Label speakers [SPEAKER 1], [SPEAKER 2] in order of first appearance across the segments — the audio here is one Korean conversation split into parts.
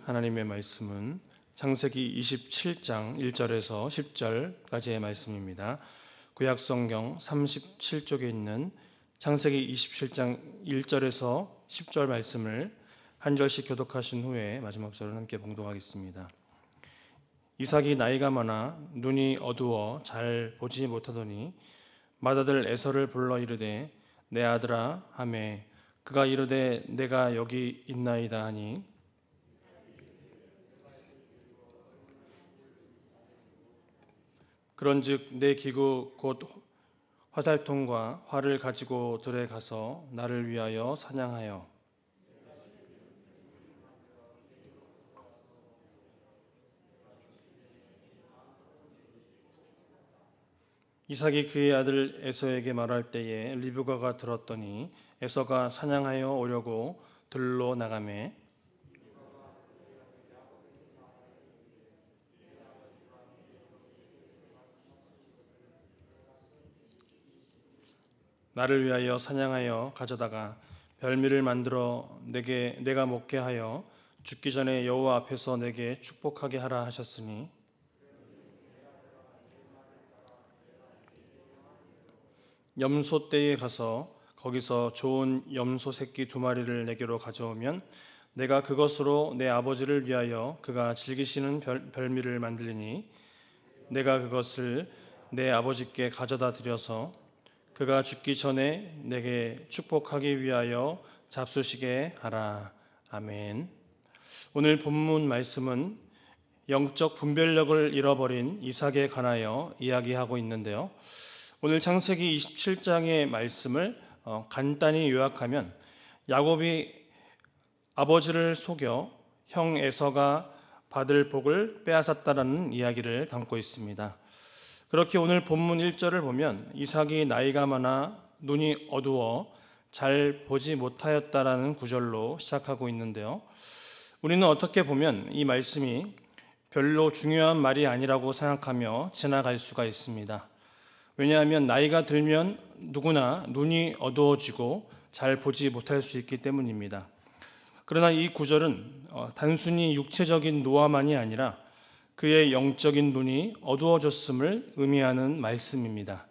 [SPEAKER 1] 하나님의 말씀은 창세기 27장 1절에서 10절까지의 말씀입니다. 구약성경 37쪽에 있는 창세기 27장 1절에서 10절 말씀을 한 절씩 교독하신 후에 마지막 절을 함께 봉독하겠습니다. 이삭이 나이가 많아 눈이 어두워 잘 보지 못하더니 맏아들 에서를 불러 이르되 내 아들아 하매 그가 이르되 내가 여기 있나이다 하니 그런즉 내 기구 곧 화살통과 활을 가지고 들에 가서 나를 위하여 사냥하여 이삭이 그의 아들 에서에게 말할 때에 리브가가 들었더니 에서가 사냥하여 오려고 들로 나가매 나를 위하여 사냥하여 가져다가 별미를 만들어 내가 먹게 하여 죽기 전에 여호와 앞에서 내게 축복하게 하라 하셨으니 염소 떼에 가서 거기서 좋은 염소 새끼 2마리를 내게로 가져오면 내가 그것으로 내 아버지를 위하여 그가 즐기시는 별미를 만들리니 내가 그것을 내 아버지께 가져다 드려서 그가 죽기 전에 내게 축복하기 위하여 잡수시게 하라. 아멘. 오늘 본문 말씀은 영적 분별력을 잃어버린 이삭에 관하여 이야기하고 있는데요. 오늘 창세기 27장의 말씀을 간단히 요약하면 야곱이 아버지를 속여 형 에서가 받을 복을 빼앗았다라는 이야기를 담고 있습니다. 그렇게 오늘 본문 1절을 보면 이삭이 나이가 많아 눈이 어두워 잘 보지 못하였다라는 구절로 시작하고 있는데요. 우리는 어떻게 보면 이 말씀이 별로 중요한 말이 아니라고 생각하며 지나갈 수가 있습니다. 왜냐하면 나이가 들면 누구나 눈이 어두워지고 잘 보지 못할 수 있기 때문입니다. 그러나 이 구절은 단순히 육체적인 노화만이 아니라 그의 영적인 눈이 어두워졌음을 의미하는 말씀입니다.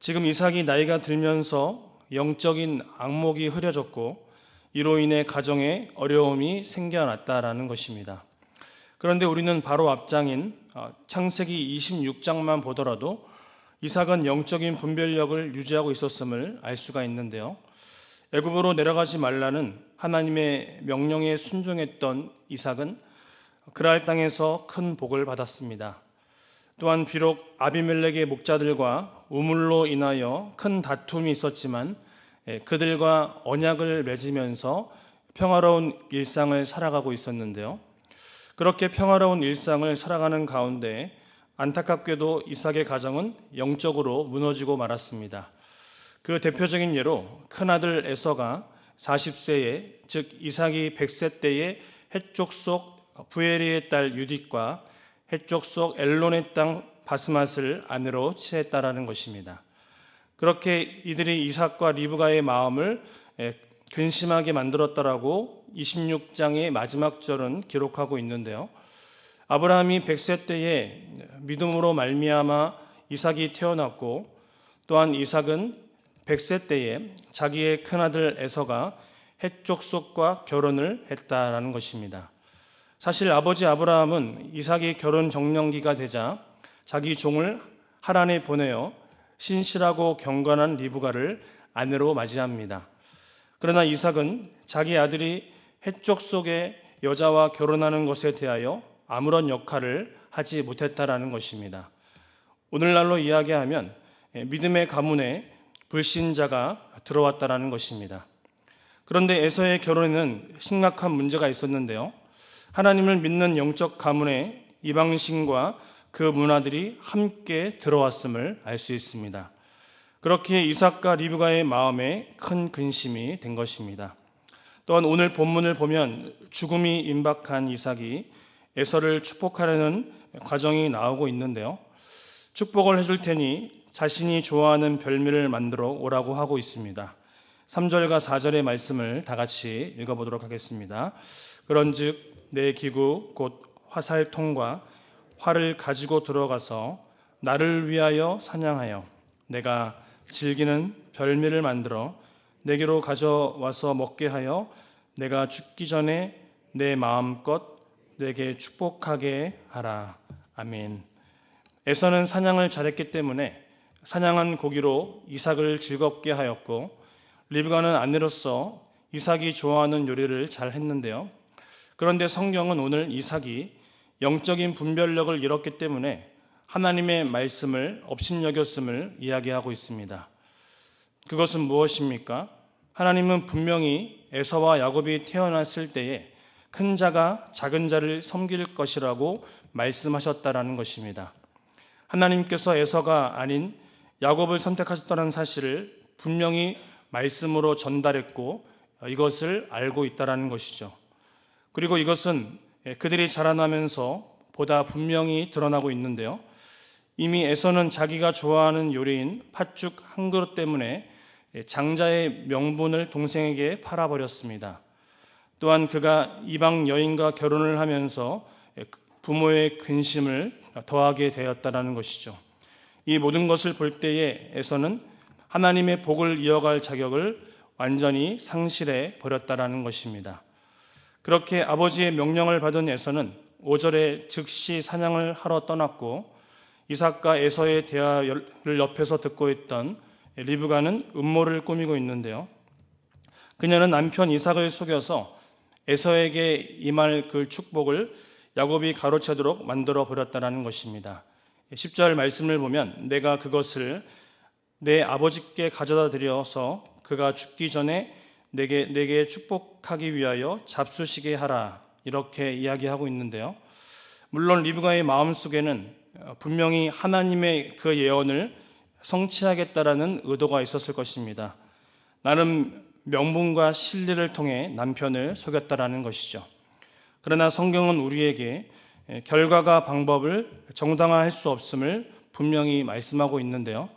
[SPEAKER 1] 지금 이삭이 나이가 들면서 영적인 안목이 흐려졌고 이로 인해 가정에 어려움이 생겨났다라는 것입니다. 그런데 우리는 바로 앞장인 창세기 26장만 보더라도 이삭은 영적인 분별력을 유지하고 있었음을 알 수가 있는데요. 애굽으로 내려가지 말라는 하나님의 명령에 순종했던 이삭은 그랄 땅에서 큰 복을 받았습니다. 또한 비록 아비멜렉의 목자들과 우물로 인하여 큰 다툼이 있었지만 그들과 언약을 맺으면서 평화로운 일상을 살아가고 있었는데요. 그렇게 평화로운 일상을 살아가는 가운데 안타깝게도 이삭의 가정은 영적으로 무너지고 말았습니다. 그 대표적인 예로 큰아들 에서가 40세에 즉 이삭이 100세 때에 해쪽 속 부에리의 딸 유딧과 해쪽 속 엘론의 땅 바스맛을 아내로 취했다라는 것입니다. 그렇게 이들이 이삭과 리브가의 마음을 근심하게 만들었다라고 26장의 마지막 절은 기록하고 있는데요. 아브라함이 100세 때에 믿음으로 말미암아 이삭이 태어났고 또한 이삭은 100세 때에 자기의 큰아들 에서가 해쪽 속과 결혼을 했다라는 것입니다. 사실 아버지 아브라함은 이삭이 결혼 적령기가 되자 자기 종을 하란에 보내어 신실하고 경건한 리브가를 아내로 맞이합니다. 그러나 이삭은 자기 아들이 해쪽 속의 여자와 결혼하는 것에 대하여 아무런 역할을 하지 못했다라는 것입니다. 오늘날로 이야기하면 믿음의 가문에 불신자가 들어왔다라는 것입니다. 그런데 에서의 결혼에는 심각한 문제가 있었는데요. 하나님을 믿는 영적 가문에 이방신과 그 문화들이 함께 들어왔음을 알 수 있습니다. 그렇게 이삭과 리브가의 마음에 큰 근심이 된 것입니다. 또한 오늘 본문을 보면 죽음이 임박한 이삭이 에서를 축복하려는 과정이 나오고 있는데요. 축복을 해줄 테니 자신이 좋아하는 별미를 만들어 오라고 하고 있습니다. 3절과 4절의 말씀을 다 같이 읽어보도록 하겠습니다. 그런즉 내 기구 곧 화살통과 활을 가지고 들어가서 나를 위하여 사냥하여 내가 즐기는 별미를 만들어 내게로 가져와서 먹게 하여 내가 죽기 전에 내 마음껏 내게 축복하게 하라. 아멘. 에서는 사냥을 잘했기 때문에 사냥한 고기로 이삭을 즐겁게 하였고, 리브가는 아내로서 이삭이 좋아하는 요리를 잘 했는데요. 그런데 성경은 오늘 이삭이 영적인 분별력을 잃었기 때문에 하나님의 말씀을 업신여겼음을 이야기하고 있습니다. 그것은 무엇입니까? 하나님은 분명히 에서와 야곱이 태어났을 때에 큰 자가 작은 자를 섬길 것이라고 말씀하셨다라는 것입니다. 하나님께서 에서가 아닌 야곱을 선택하셨다는 사실을 분명히 말씀으로 전달했고 이것을 알고 있다라는 것이죠. 그리고 이것은 그들이 자라나면서 보다 분명히 드러나고 있는데요. 이미 에서는 자기가 좋아하는 요리인 팥죽 한 그릇 때문에 장자의 명분을 동생에게 팔아버렸습니다. 또한 그가 이방 여인과 결혼을 하면서 부모의 근심을 더하게 되었다는 것이죠. 이 모든 것을 볼 때에 에서는 하나님의 복을 이어갈 자격을 완전히 상실해 버렸다는 것입니다. 그렇게 아버지의 명령을 받은 에서는 5절에 즉시 사냥을 하러 떠났고, 이삭과 에서의 대화를 옆에서 듣고 있던 리브가는 음모를 꾸미고 있는데요. 그녀는 남편 이삭을 속여서 에서에게 임할 그 축복을 야곱이 가로채도록 만들어 버렸다는 것입니다. 10절 말씀을 보면 내가 그것을 내 아버지께 가져다 드려서 그가 죽기 전에 내게 축복하기 위하여 잡수시게 하라, 이렇게 이야기하고 있는데요. 물론 리브가의 마음속에는 분명히 하나님의 그 예언을 성취하겠다라는 의도가 있었을 것입니다. 나는 명분과 신리를 통해 남편을 속였다라는 것이죠. 그러나 성경은 우리에게 결과가 방법을 정당화할 수 없음을 분명히 말씀하고 있는데요.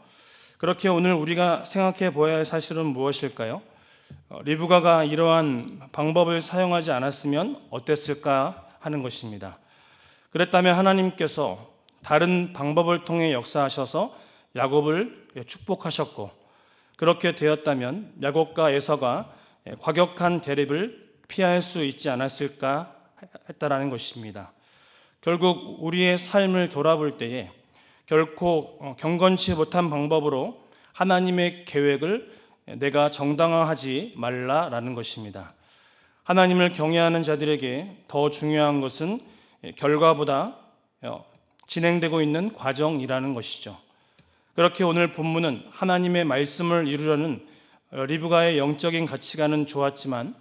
[SPEAKER 1] 그렇게 오늘 우리가 생각해 보아야 할 사실은 무엇일까요? 리브가가 이러한 방법을 사용하지 않았으면 어땠을까 하는 것입니다. 그랬다면 하나님께서 다른 방법을 통해 역사하셔서 야곱을 축복하셨고, 그렇게 되었다면 야곱과 에서가 과격한 대립을 피할 수 있지 않았을까 했다라는 것입니다. 결국 우리의 삶을 돌아볼 때에 결코 경건치 못한 방법으로 하나님의 계획을 내가 정당화하지 말라라는 것입니다. 하나님을 경외하는 자들에게 더 중요한 것은 결과보다 진행되고 있는 과정이라는 것이죠. 그렇게 오늘 본문은 하나님의 말씀을 이루려는 리브가의 영적인 가치관은 좋았지만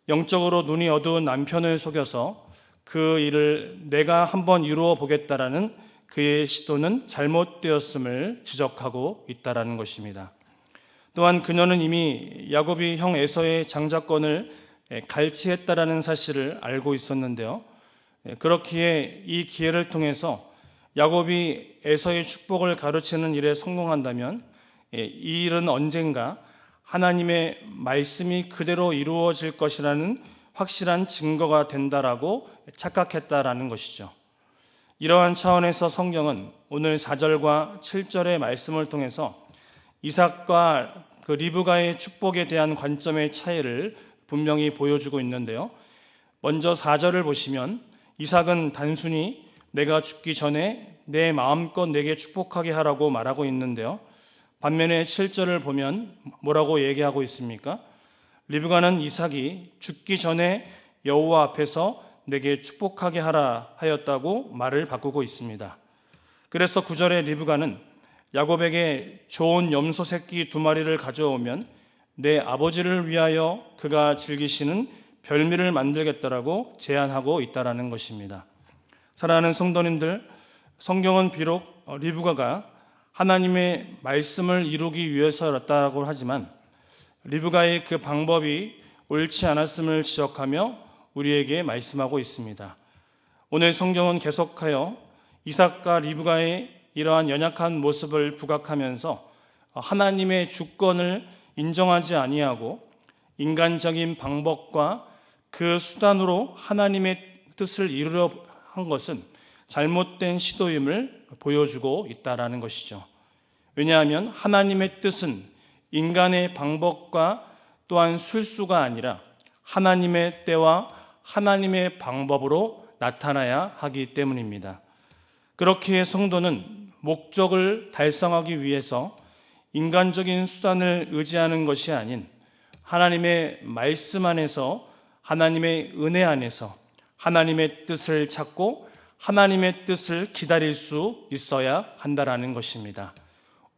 [SPEAKER 1] 영적으로 눈이 어두운 남편을 속여서 그 일을 내가 한번 이루어 보겠다라는 그의 시도는 잘못되었음을 지적하고 있다라는 것입니다. 또한 그녀는 이미 야곱이 형 에서의 장자권을 갈취했다라는 사실을 알고 있었는데요. 그렇기에 이 기회를 통해서 야곱이 에서의 축복을 가르치는 일에 성공한다면 이 일은 언젠가 하나님의 말씀이 그대로 이루어질 것이라는 확실한 증거가 된다라고 착각했다라는 것이죠. 이러한 차원에서 성경은 오늘 4절과 7절의 말씀을 통해서 이삭과 그 리브가의 축복에 대한 관점의 차이를 분명히 보여주고 있는데요. 먼저 4절을 보시면 이삭은 단순히 내가 죽기 전에 내 마음껏 내게 축복하게 하라고 말하고 있는데요. 반면에 7절을 보면 뭐라고 얘기하고 있습니까? 리브가는 이삭이 죽기 전에 여호와 앞에서 내게 축복하게 하라 하였다고 말을 바꾸고 있습니다. 그래서 9절에 리브가는 야곱에게 좋은 염소 새끼 2마리를 가져오면 내 아버지를 위하여 그가 즐기시는 별미를 만들겠다라고 제안하고 있다라는 것입니다. 사랑하는 성도님들, 성경은 비록 리브가가 하나님의 말씀을 이루기 위해서였다고 하지만 리브가의 그 방법이 옳지 않았음을 지적하며 우리에게 말씀하고 있습니다. 오늘 성경은 계속하여 이삭과 리브가의 이러한 연약한 모습을 부각하면서 하나님의 주권을 인정하지 아니하고 인간적인 방법과 그 수단으로 하나님의 뜻을 이루려 한 것은 잘못된 시도임을 보여주고 있다라는 것이죠. 왜냐하면 하나님의 뜻은 인간의 방법과 또한 술수가 아니라 하나님의 때와 하나님의 방법으로 나타나야 하기 때문입니다. 그렇게 성도는 목적을 달성하기 위해서 인간적인 수단을 의지하는 것이 아닌 하나님의 말씀 안에서, 하나님의 은혜 안에서 하나님의 뜻을 찾고 하나님의 뜻을 기다릴 수 있어야 한다라는 것입니다.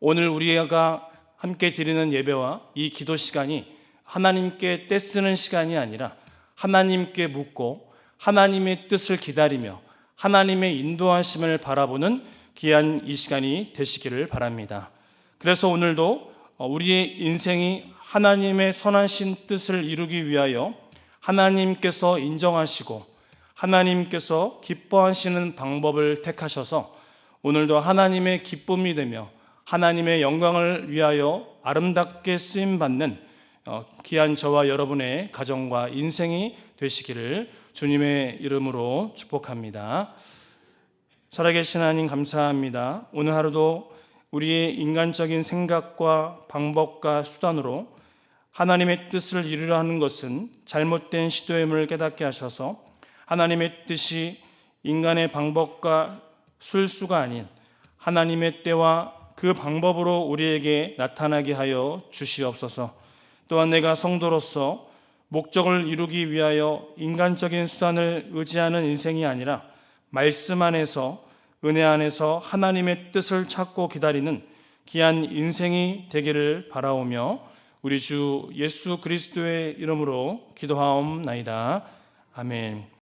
[SPEAKER 1] 오늘 우리가 함께 드리는 예배와 이 기도 시간이 하나님께 떼쓰는 시간이 아니라 하나님께 묻고 하나님의 뜻을 기다리며 하나님의 인도하심을 바라보는 귀한 이 시간이 되시기를 바랍니다. 그래서 오늘도 우리의 인생이 하나님의 선하신 뜻을 이루기 위하여 하나님께서 인정하시고 하나님께서 기뻐하시는 방법을 택하셔서 오늘도 하나님의 기쁨이 되며 하나님의 영광을 위하여 아름답게 쓰임받는 귀한 저와 여러분의 가정과 인생이 되시기를 주님의 이름으로 축복합니다. 살아계신 하나님 감사합니다. 오늘 하루도 우리의 인간적인 생각과 방법과 수단으로 하나님의 뜻을 이루려 하는 것은 잘못된 시도임을 깨닫게 하셔서 하나님의 뜻이 인간의 방법과 술수가 아닌 하나님의 때와 그 방법으로 우리에게 나타나게 하여 주시옵소서. 또한 내가 성도로서 목적을 이루기 위하여 인간적인 수단을 의지하는 인생이 아니라 말씀 안에서, 은혜 안에서 하나님의 뜻을 찾고 기다리는 귀한 인생이 되기를 바라오며 우리 주 예수 그리스도의 이름으로 기도하옵나이다. 아멘.